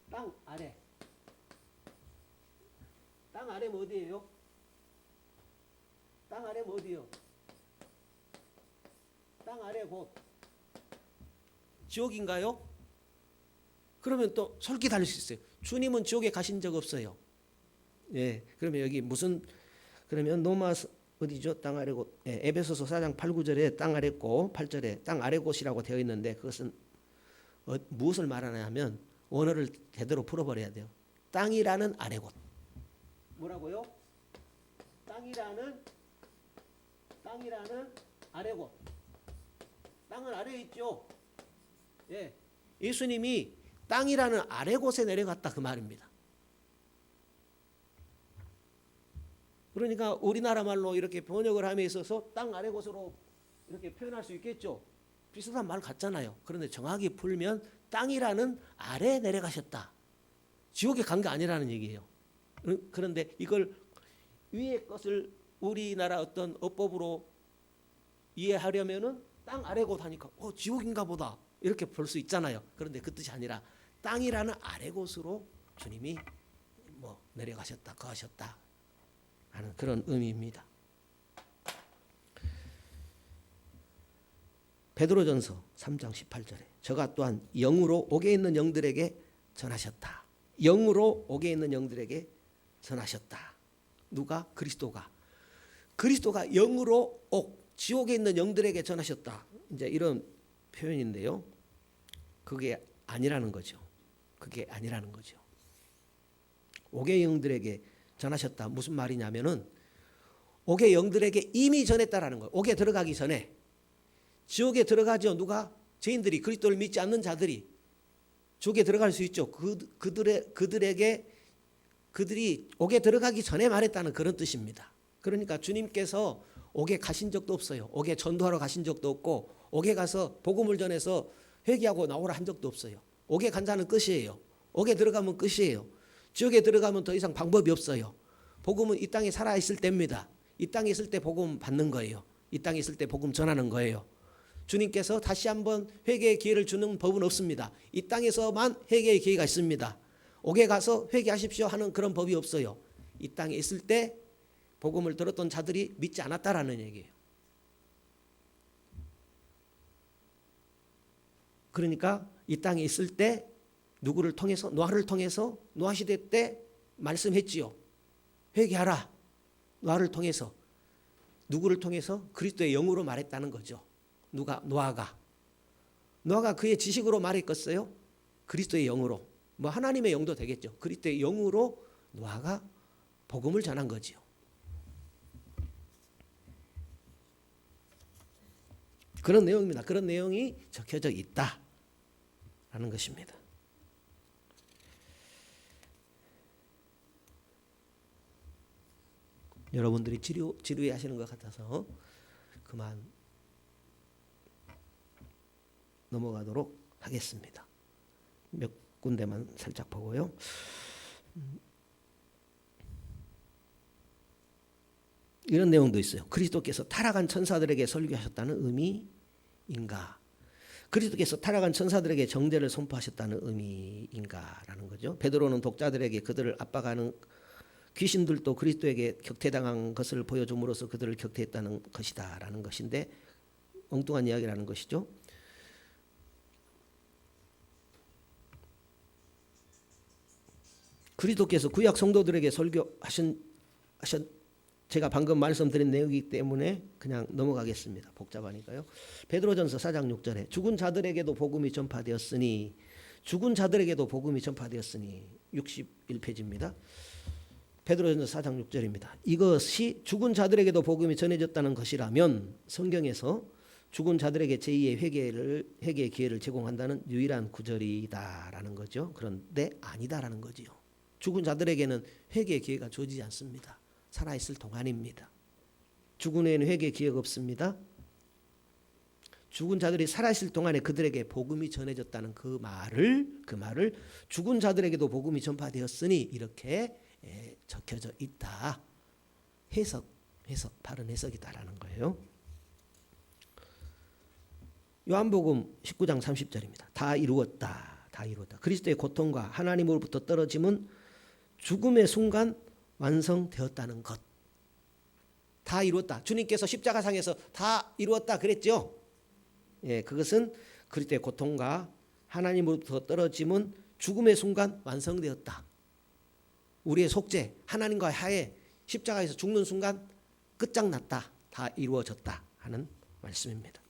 땅 아래. 땅 아래면 어디예요? 땅 아래면 어디예요? 땅 아래 곧 지옥인가요? 그러면 또 솔깃할 수 있어요. 주님은 지옥에 가신 적 없어요. 예, 그러면 여기 무슨 그러면 노마스 어디죠? 땅 아래 곳. 예, 에베소서 4장 8, 9절에 땅 아래 곳, 8절에 땅 아래 곳이라고 되어 있는데 그것은 무엇을 말하냐면 원어를 제대로 풀어버려야 돼요. 땅이라는 아래 곳. 뭐라고요? 땅이라는 아래 곳. 땅은 아래에 있죠. 예, 예수님이 땅이라는 아래 곳에 내려갔다 그 말입니다. 그러니까 우리나라 말로 이렇게 번역을 함에 있어서 땅 아래 곳으로 이렇게 표현할 수 있겠죠. 비슷한 말 같잖아요. 그런데 정확히 풀면 땅이라는 아래에 내려가셨다. 지옥에 간 게 아니라는 얘기예요. 그런데 이걸 위의 것을 우리나라 어떤 어법으로 이해하려면은 땅 아래 곳 하니까 지옥인가 보다 이렇게 볼 수 있잖아요. 그런데 그 뜻이 아니라 땅이라는 아래 곳으로 주님이 내려가셨다, 거하셨다 하는 그런 의미입니다. 베드로전서 3장 18절에 저가 또한 영으로 옥에 있는 영들에게 전하셨다. 영으로 옥에 있는 영들에게 전하셨다. 누가? 그리스도가 영으로 옥, 지옥에 있는 영들에게 전하셨다. 이제 이런 표현인데요. 그게 아니라는 거죠. 옥의 영들에게 전하셨다. 무슨 말이냐면은 옥의 영들에게 이미 전했다라는 거예요. 옥에 들어가기 전에. 지옥에 들어가죠. 누가? 죄인들이, 그리스도를 믿지 않는 자들이 지옥에 들어갈 수 있죠. 그들이 옥에 들어가기 전에 말했다는 그런 뜻입니다. 그러니까 주님께서 옥에 가신 적도 없어요. 옥에 전도하러 가신 적도 없고 옥에 가서 복음을 전해서 회개하고 나오라 한 적도 없어요. 옥에 간 자는 끝이에요. 옥에 들어가면 끝이에요. 지옥에 들어가면 더 이상 방법이 없어요. 복음은 이 땅에 살아있을 때입니다. 이 땅에 있을 때 복음 받는 거예요. 이 땅에 있을 때 복음 전하는 거예요. 주님께서 다시 한번 회개의 기회를 주는 법은 없습니다. 이 땅에서만 회개의 기회가 있습니다. 옥에 가서 회개하십시오 하는 그런 법이 없어요. 이 땅에 있을 때 복음을 들었던 자들이 믿지 않았다라는 얘기예요. 그러니까 이 땅에 있을 때 누구를 통해서, 노아를 통해서, 노아 시대 때 말씀했지요. 회개하라. 노아를 통해서. 누구를 통해서? 그리스도의 영으로 말했다는 거죠. 누가? 노아가 그의 지식으로 말했겠어요? 그리스도의 영으로. 하나님의 영도 되겠죠. 그리스도의 영으로 노아가 복음을 전한 거지요. 그런 내용입니다. 그런 내용이 적혀져 있다라는 것입니다. 여러분들이 지루해 하시는 것 같아서 그만 넘어가도록 하겠습니다. 몇 군데만 살짝 보고요. 이런 내용도 있어요. 그리스도께서 타락한 천사들에게 설교하셨다는 의미인가? 그리스도께서 타락한 천사들에게 정죄를 선포하셨다는 의미인가라는 거죠. 베드로는 독자들에게 그들을 압박하는 귀신들도 그리스도에게 격퇴당한 것을 보여줌으로써 그들을 격퇴했다는 것이다라는 것인데 엉뚱한 이야기라는 것이죠. 그리스도께서 구약 성도들에게 제가 방금 말씀드린 내용이기 때문에 그냥 넘어가겠습니다. 복잡하니까요. 베드로전서 4장 6절에 죽은 자들에게도 복음이 전파되었으니 61페이지입니다. 베드로전서 4장 6절입니다. 이것이 죽은 자들에게도 복음이 전해졌다는 것이라면 성경에서 죽은 자들에게 제2의 회개의 기회를 제공한다는 유일한 구절이다라는 거죠. 그런데 아니다라는 거지요. 죽은 자들에게는 회개의 기회가 주어지지 않습니다. 살아있을 동안입니다. 죽은 후에는 회개의 기회가 없습니다. 죽은 자들이 살아있을 동안에 그들에게 복음이 전해졌다는 그 말을 죽은 자들에게도 복음이 전파되었으니 이렇게 적혀져 있다. 바른 해석이다라는 거예요. 요한복음 19장 30절입니다. 다 이루었다. 그리스도의 고통과 하나님으로부터 떨어짐은 죽음의 순간 완성되었다는 것. 다 이루었다. 주님께서 십자가상에서 다 이루었다 그랬죠. 예, 그것은 그리스도의 고통과 하나님으로부터 떨어짐은 죽음의 순간 완성되었다. 우리의 속죄, 하나님과 하에 십자가에서 죽는 순간 끝장났다. 다 이루어졌다 하는 말씀입니다.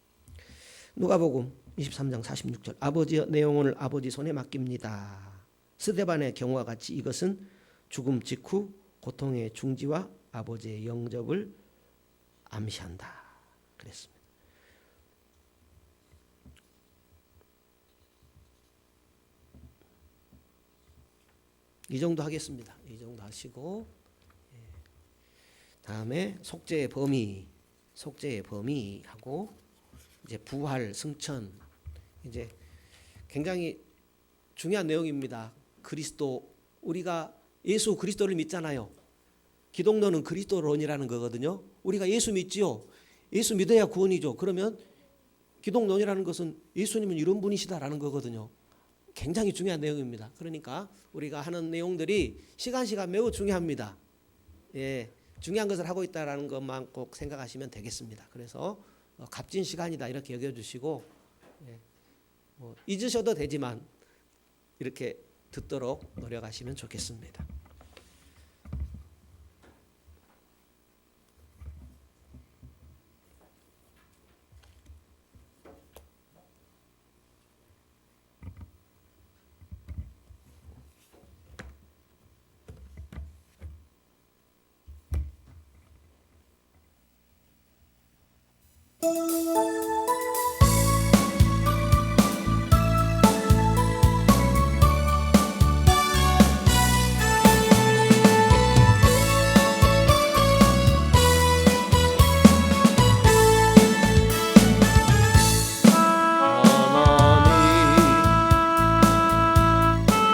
누가복음 23장 46절 아버지여 내 영혼을 아버지 손에 맡깁니다. 스데반의 경우와 같이 이것은 죽음 직후 고통의 중지와 아버지의 영접을 암시한다. 그랬습니다. 이 정도 하겠습니다. 이 정도 하시고 다음에 속죄의 범위 하고 이제 부활 승천 이제 굉장히 중요한 내용입니다. 그리스도 우리가 예수 그리스도를 믿잖아요. 기독론은 그리스도론이라는 거거든요. 우리가 예수 믿지요. 예수 믿어야 구원이죠. 그러면 기독론이라는 것은 예수님은 이런 분이시다라는 거거든요. 굉장히 중요한 내용입니다. 그러니까 우리가 하는 내용들이 시간 매우 중요합니다. 예, 중요한 것을 하고 있다라는 것만 꼭 생각하시면 되겠습니다. 그래서 값진 시간이다 이렇게 여겨주시고 잊으셔도 되지만 이렇게 듣도록 노력하시면 좋겠습니다.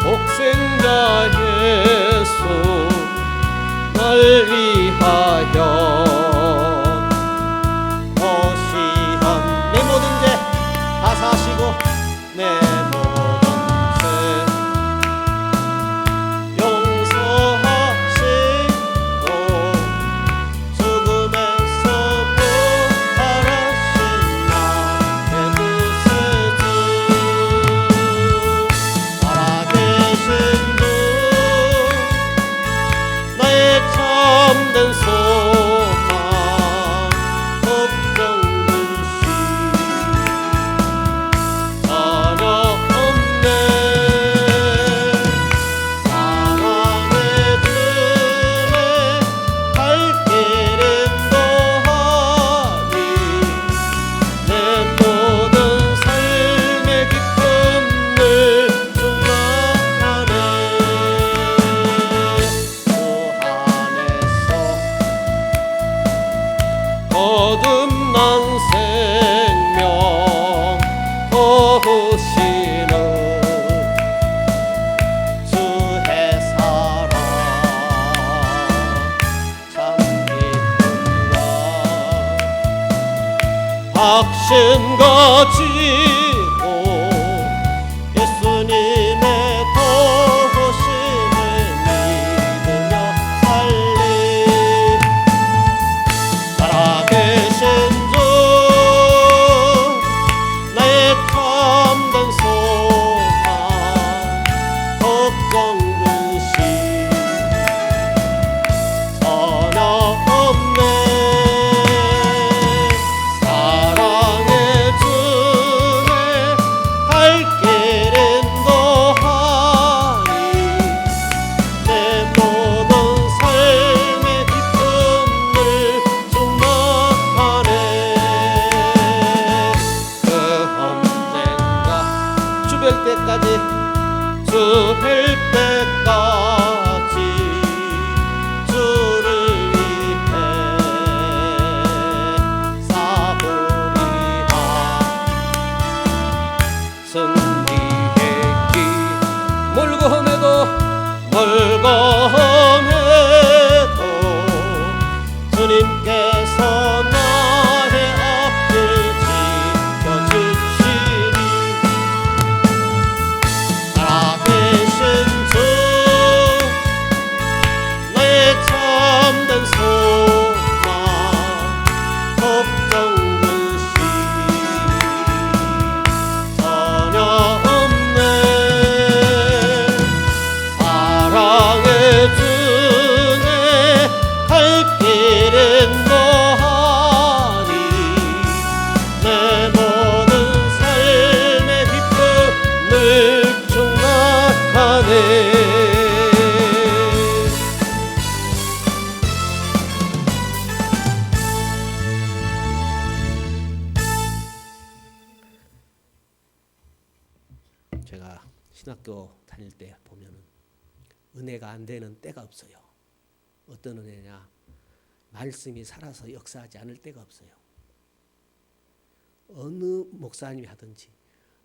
독생자 예수 날 위하여 오시한 내 모든 죄 다 사시고 내 모든 죄 용서하시고 죽음에서 부활하신 나의 구세주 살아계신 주 나의 참된 소망 걱정 근심 전혀 없네 사랑의 주네 갈 길은 더하니 내 모든 삶의 기쁨을 충만하네 주 안에서 거듭난 생명 거두시는 주의 사랑 참 기쁨과 확신 가지고 예수님의 도우심을 믿으며 살리 살아계신 주 나의 참된 소망 걱정 근심 전혀 없네 사랑의 주네 제가 신학교 다닐 때 보면은 은혜가 안 되는 때가 없어요. 어떤 은혜냐? 말씀이 살아서 역사하지 않을 때가 없어요. 어느 목사님이 하든지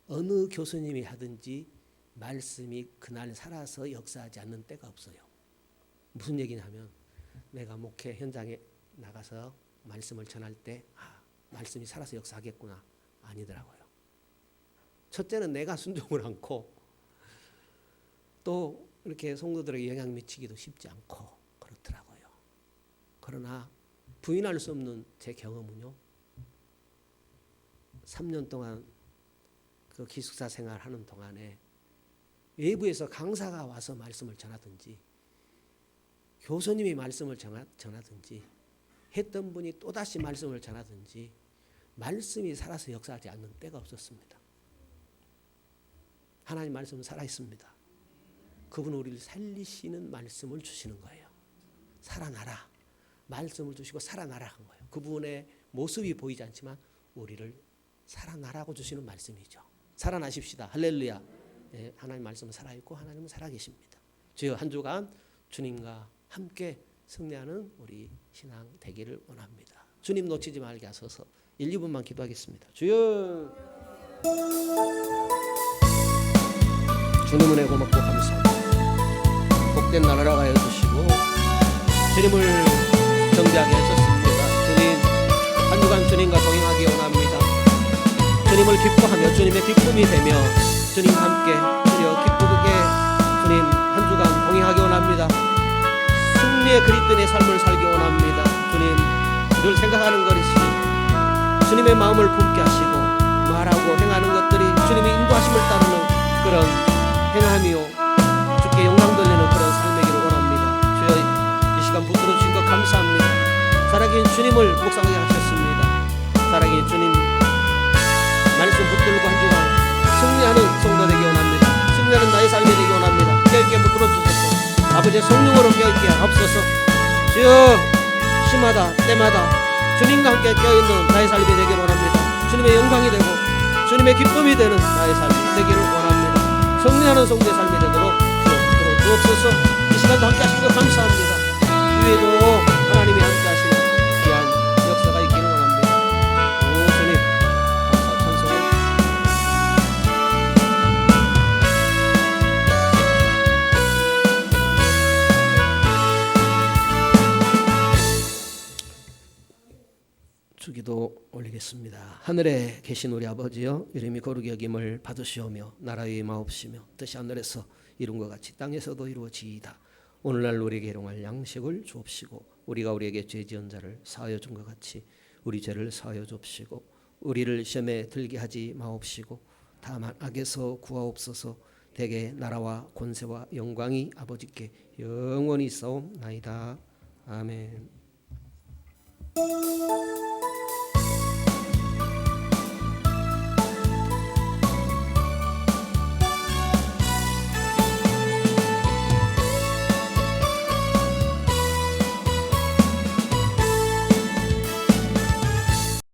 어느 교수님이 하든지 말씀이 그날 살아서 역사하지 않는 때가 없어요. 무슨 얘기냐면 내가 목회 현장에 나가서 말씀을 전할 때 말씀이 살아서 역사하겠구나. 아니더라고요. 첫째는 내가 순종을 않고 또 이렇게 성도들에게 영향 미치기도 쉽지 않고 그렇더라고요. 그러나 부인할 수 없는 제 경험은요. 3년 동안 그 기숙사 생활하는 동안에 외부에서 강사가 와서 말씀을 전하든지 교수님이 말씀을 전하든지 했던 분이 또다시 말씀을 전하든지 말씀이 살아서 역사하지 않는 때가 없었습니다. 하나님 말씀은 살아있습니다. 그분은 우리를 살리시는 말씀을 주시는 거예요. 살아나라. 말씀을 주시고 살아나라 한 거예요. 그분의 모습이 보이지 않지만 우리를 살아나라고 주시는 말씀이죠. 살아나십시다. 할렐루야. 네, 하나님 말씀은 살아있고 하나님은 살아계십니다. 주여 한 주간 주님과 함께 승리하는 우리 신앙 되기를 원합니다. 주님 놓치지 말게 하소서. 1, 2분만 기도하겠습니다. 주여 주님 은혜 고맙고 감사합니다. 복된 나라라 하여 주시고 주님을 경배하게 하셨습니다. 주님 한 주간 주님과 동행하기 원합니다. 주님을 기뻐하며 주님의 기쁨이 되며 주님과 함께 기쁘게 주님 한 주간 동행하기 원합니다. 승리의 그리스도인의 삶을 살기 원합니다. 주님 늘 생각하는 것이 주님의 마음을 품게 하시고 말하고 행하는 것들이 주님의 인도하심을 따르는 그런 행함이요 주께 영광 돌리는 그런 삶이기를 원합니다. 주여 이 시간 붙들어 주신 것 감사합니다. 살아계신 주님을 묵상하게 하셨습니다. 살아계신 주님 말씀 붙들고 한 주간 승리하는 성도 되기 원합니다. 승리하는 나의 삶이 되기 원합니다. 깨있게 붙들어 주소서. 아버지의 성령으로 깨있게 하옵소서. 주여 시마다 때마다 주님과 함께 깨어있는 나의 삶이 되기를 원합니다. 주님의 영광이 되고 주님의 기쁨이 되는 나의 삶이 되기를 원합니다. 승리하는 성도의 삶이 되도록 주여 붙들어 주옵소서. 이 시간도 함께 하신 것 감사합니다. 위에도 하나님이 함께 하시는 귀한 역사가 있기를 원합니다. 오 주님 감사 찬송. 주기도 올리겠습니다. 하늘에 계신 우리 아버지여 이름이 거룩히 여김을 받으시오며 나라의 임하옵시며 뜻이 하늘에서 이룬 것 같이 땅에서도 이루어지이다. 오늘날 우리에게 일용할 양식을 주옵시고 우리가 우리에게 죄 지은 자를 사하여 준 것 같이 우리 죄를 사하여 주옵시고 우리를 시험에 들게 하지 마옵시고 다만 악에서 구하옵소서. 대개 나라와 권세와 영광이 아버지께 영원히 있사옵나이다. 아멘.